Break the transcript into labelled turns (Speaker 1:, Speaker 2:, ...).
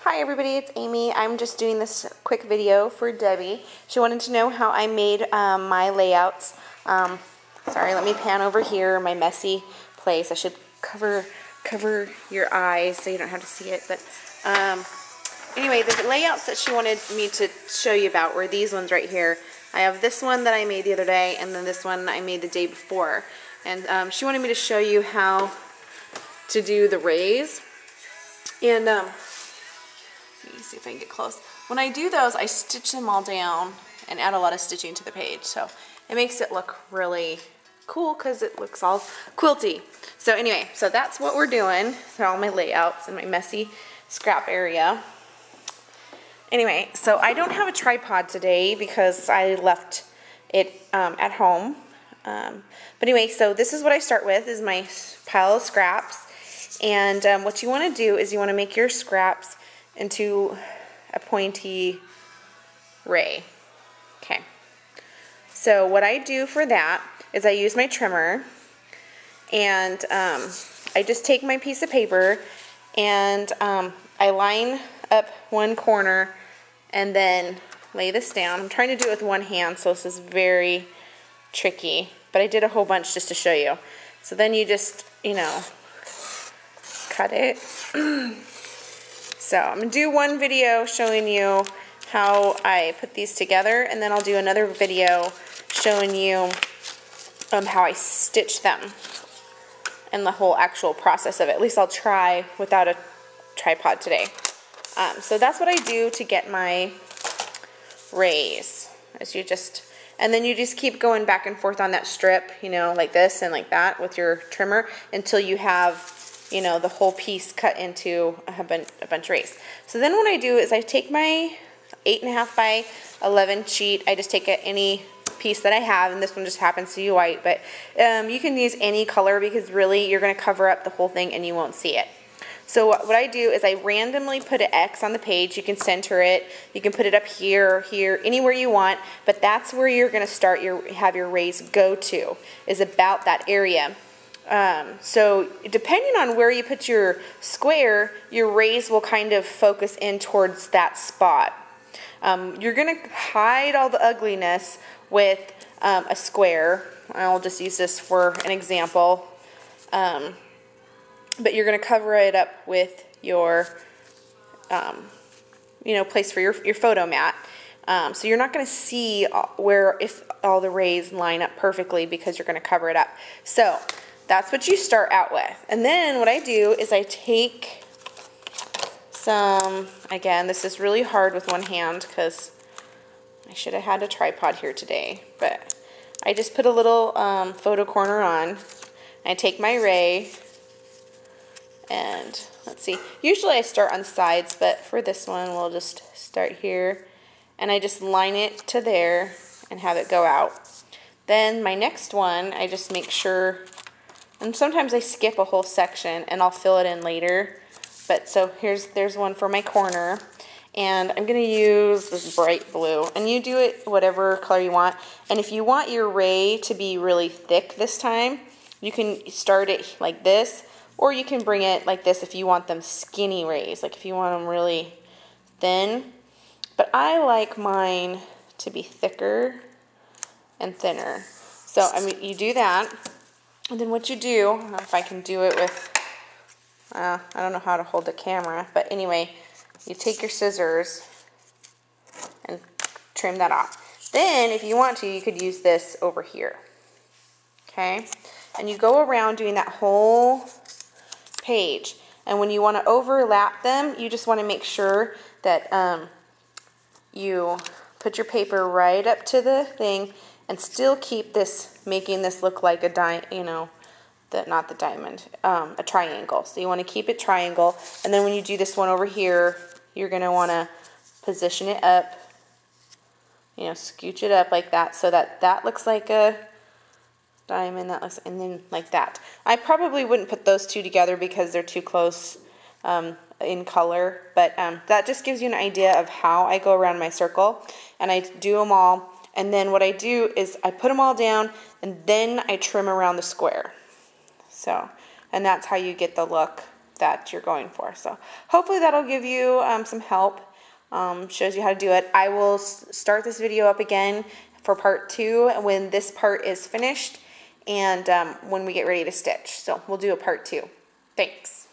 Speaker 1: Hi everybody, it's Amy. I'm just doing this quick video for Debbie. She wanted to know how I made my layouts. Sorry, let me pan over here, my messy place. I should cover your eyes so you don't have to see it. But anyway, the layouts that she wanted me to show you about were these ones right here. I have this one that I made the other day, and then this one I made the day before. And she wanted me to show you how to do the rays. And let me see if I can get close. When I do those, I stitch them all down and add a lot of stitching to the page. So it makes it look really cool because it looks all quilty. So anyway, so that's what we're doing. So all my layouts and my messy scrap area. Anyway, so I don't have a tripod today because I left it at home. But anyway, so this is what I start with, is my pile of scraps. And what you want to do is you want to make your scraps into a pointy ray. Okay. So what I do for that is I use my trimmer, and I just take my piece of paper and I line up one corner and then lay this down. I'm trying to do it with one hand, so this is very tricky, but I did a whole bunch just to show you. So then you just, you know, cut it. So I'm going to do one video showing you how I put these together, and then I'll do another video showing you how I stitch them and the whole actual process of it. At least I'll try without a tripod today. So that's what I do to get my rays. And then you just keep going back and forth on that strip, you know, like this and like that with your trimmer until you have, you know, the whole piece cut into a bunch of rays. So then what I do is I take my 8.5 by 11 sheet. I just take any piece that I have, and this one just happens to be white, but you can use any color because really you're going to cover up the whole thing and you won't see it. So what I do is I randomly put an X on the page. You can center it. You can put it up here, here, anywhere you want, but that's where you're going to start have your rays go to, is about that area. So depending on where you put your square, your rays will kind of focus in towards that spot. You're going to hide all the ugliness with a square. I'll just use this for an example. But you're going to cover it up with your, you know, place for your photo mat. So you're not going to see if all the rays line up perfectly because you're going to cover it up. So that's what you start out with. And then what I do is I take some, again, this is really hard with one hand because I should have had a tripod here today, but I just put a little photo corner on. I take my ray, and let's see, usually I start on the sides, but for this one we'll just start here, and I just line it to there and have it go out. Then my next one, I just make sure, and sometimes I skip a whole section and I'll fill it in later, but so there's one for my corner, and I'm going to use this bright blue, and you do it whatever color you want. And if you want your ray to be really thick this time, you can start it like this, or you can bring it like this if you want them skinny rays, like if you want them really thin. But I like mine to be thicker and thinner. So I mean, you do that, and then what you do, I don't know if I can do it with, I don't know how to hold the camera, but anyway, you take your scissors and trim that off. Then if you want to, you could use this over here. Okay? And you go around doing that whole page, and when you want to overlap them, you just want to make sure that you put your paper right up to the thing and still keep this, making this look like a not the diamond, a triangle. So you want to keep it triangle, and then when you do this one over here, you're going to want to position it up, you know, scooch it up like that so that that looks like a diamond, that looks, and then like that. I probably wouldn't put those two together because they're too close in color, but that just gives you an idea of how I go around my circle, and I do them all, and then what I do is I put them all down, and then I trim around the square. So, and that's how you get the look that you're going for. So hopefully that'll give you some help, shows you how to do it. I will start this video up again for part 2 when this part is finished and when we get ready to stitch. So we'll do a part 2. Thanks.